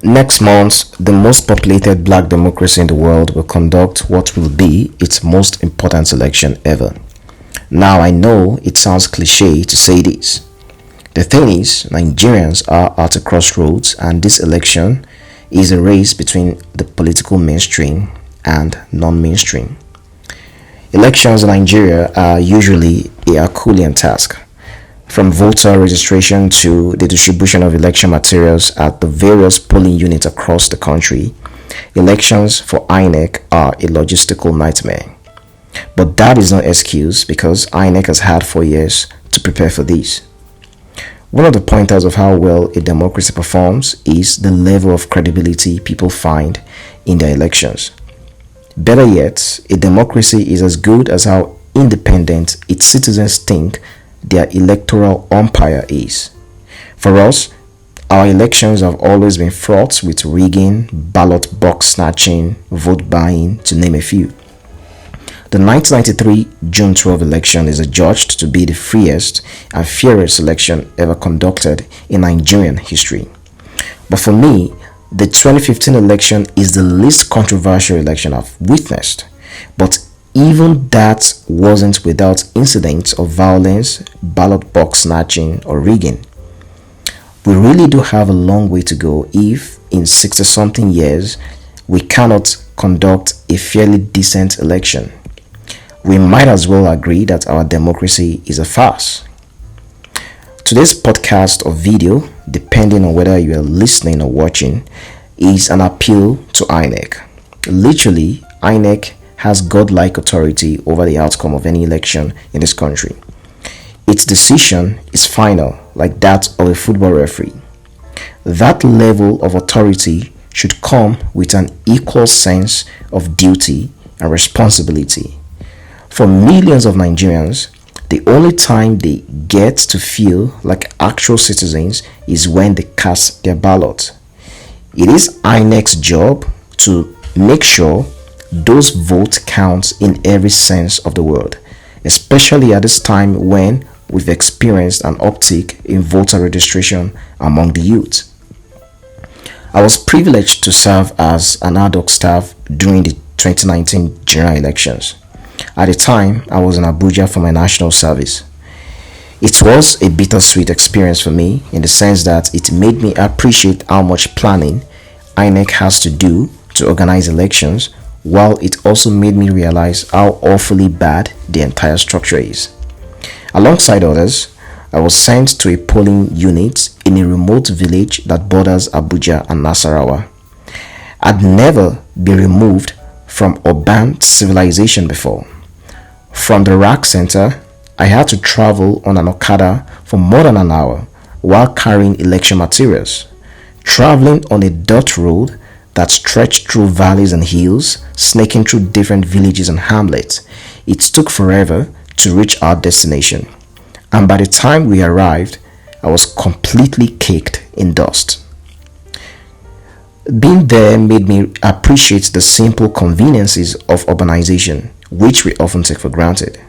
Next month, the most populated black democracy in the world will conduct what will be its most important election ever. Now, I know it sounds cliche to say this. The thing is, Nigerians are at a crossroads, and this election is a race between the political mainstream and non mainstream. Elections in Nigeria are usually a Herculean task, from voter registration to the distribution of election materials at the various polling units across the country. Elections for Inec are a logistical nightmare. But that is no excuse because Inec has had 4 years to prepare for this. One of the pointers of how well a democracy performs is the level of credibility people find in their elections. Better yet, a democracy is as good as how independent its citizens think their electoral umpire is. For us, our elections have always been fraught with rigging, ballot box snatching, vote buying, to name a few. The 1993 June 12 election is adjudged to be the freest and fairest election ever conducted in Nigerian history. But for me, the 2015 election is the least controversial election I've witnessed. But even that wasn't without incidents of violence, ballot box snatching, or rigging. We really do have a long way to go if, in 60 something years, we cannot conduct a fairly decent election. We might as well agree that our democracy is a farce. Today's podcast or video, depending on whether you are listening or watching, is an appeal to Inec. Literally, Inec has godlike authority over the outcome of any election in this country. Its decision is final, like that of a football referee. That level of authority should come with an equal sense of duty and responsibility. For millions of Nigerians, the only time they get to feel like actual citizens is when they cast their ballot. It is INEC's job to make sure those votes count in every sense of the word, especially at this time when we've experienced an uptick in voter registration among the youth. I was privileged to serve as an ad hoc staff during the 2019 general elections. At the time, I was in Abuja for my national service. It was a bittersweet experience for me in the sense that it made me appreciate how much planning INEC has to do to organize elections, while it also made me realize how awfully bad the entire structure is. Alongside others, I was sent to a polling unit in a remote village that borders Abuja and Nasarawa. I'd never been removed from urban civilization before. From the RAC center, I had to travel on an Okada for more than an hour while carrying election materials, traveling on a dirt road that stretched through valleys and hills, snaking through different villages and hamlets. It took forever to reach our destination, and by the time we arrived, I was completely caked in dust. Being there made me appreciate the simple conveniences of urbanization, which we often take for granted.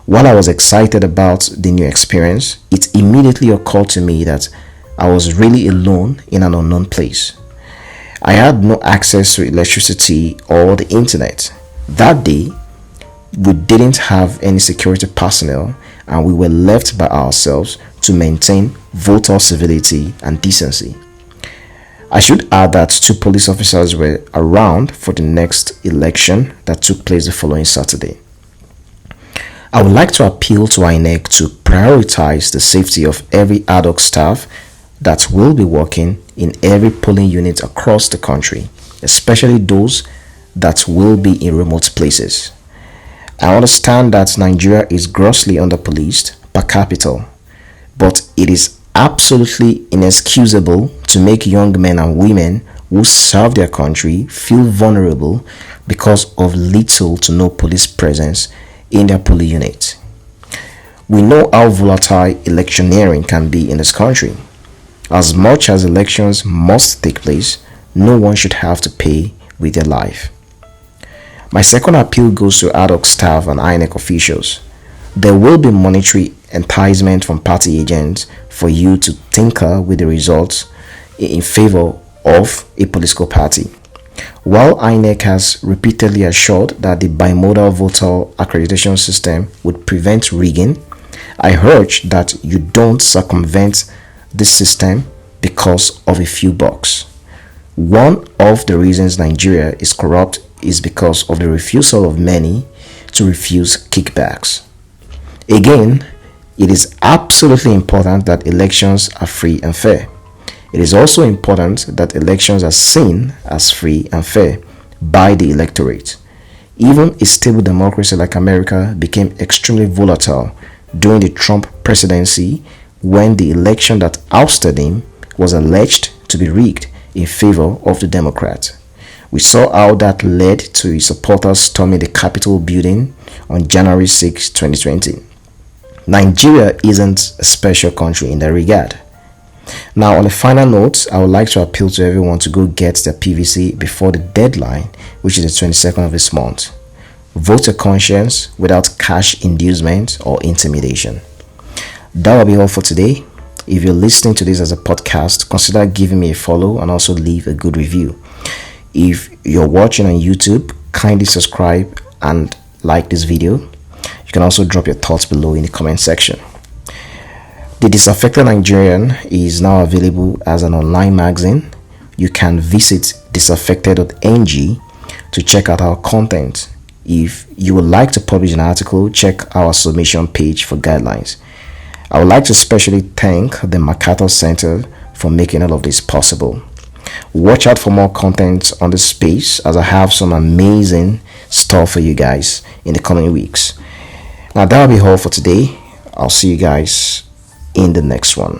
While I was excited about the new experience, it immediately occurred to me that I was really alone in an unknown place. I had no access to electricity or the internet. That day, we didn't have any security personnel, and we were left by ourselves to maintain voter civility and decency. I should add that 2 police officers were around for the next election that took place the following Saturday. I would like to appeal to INEC to prioritize the safety of every ad hoc staff that will be working in every polling unit across the country, especially those that will be in remote places. I understand that Nigeria is grossly underpoliced per capita, but it is absolutely inexcusable to make young men and women who serve their country feel vulnerable because of little to no police presence in their polling unit. We know how volatile electioneering can be in this country. As much as elections must take place, no one should have to pay with their life. My second appeal goes to ad hoc staff and INEC officials. There will be monetary enticement from party agents for you to tinker with the results in favor of a political party. While Inec has repeatedly assured that the bimodal voter accreditation system would prevent rigging, I urge that you don't circumvent this system because of a few bucks. One of the reasons Nigeria is corrupt is because of the refusal of many to refuse kickbacks. Again, it is absolutely important that elections are free and fair. It is also important that elections are seen as free and fair by the electorate. Even a stable democracy like America became extremely volatile during the Trump presidency when the election that ousted him was alleged to be rigged in favor of the Democrats. We saw how that led to his supporters storming the Capitol building on January 6, 2020. Nigeria isn't a special country in that regard. Now, on a final note, I would like to appeal to everyone to go get their PVC before the deadline, which is the 22nd of this month. Vote your conscience without cash inducement or intimidation. That will be all for today. If you're listening to this as a podcast, consider giving me a follow and also leave a good review. If you're watching on YouTube, kindly subscribe and like this video. You can also drop your thoughts below in the comment section. The Disaffected Nigerian is now available as an online magazine. You can visit disaffected.ng to check out our content. If you would like to publish an article, check our submission page for guidelines. I would like to especially thank the MacArthur Center for making all of this possible. Watch out for more content on this space as I have some amazing stuff for you guys in the coming weeks. Now, that'll be all for today. I'll see you guys in the next one.